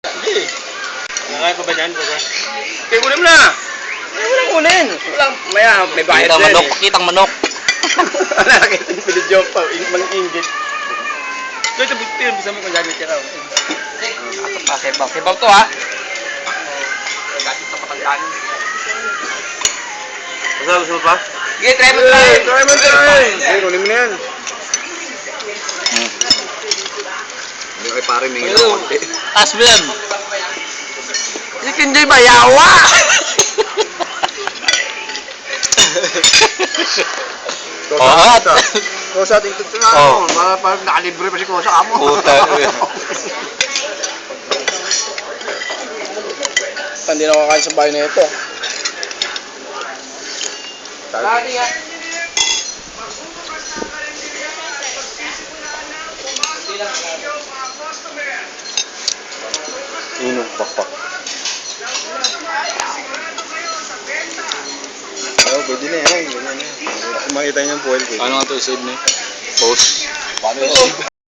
Hindi. Nakaya pa ba dyan? Okay, kunin mo na. Ay, walang kunin. Walang, maya, may bayad Kitang din manok, eh. kitang manok. Wala, nakita yung video pa. Mang-ingit. Ito, bisa mo kung gamit yan. Kebab. Kebab to ha. Gasit sa patandaan. Gusto mo pa? Sige, try mo. Sige, kunin mo na yan. Hindi kay pare, may konti. Taas mo yan. Si Kinjoy Bayawa! Kosa ating tutso na Oh. ako. Parang nakalibre pa si Kosa amo. Puta. Hindi na kakain sa bahay na ito. Lagi nga. Inong pakpak. Oo, pwede na yan. Makita niyo yung foil ko. Ano nga to, save na? Post. Paano yung save?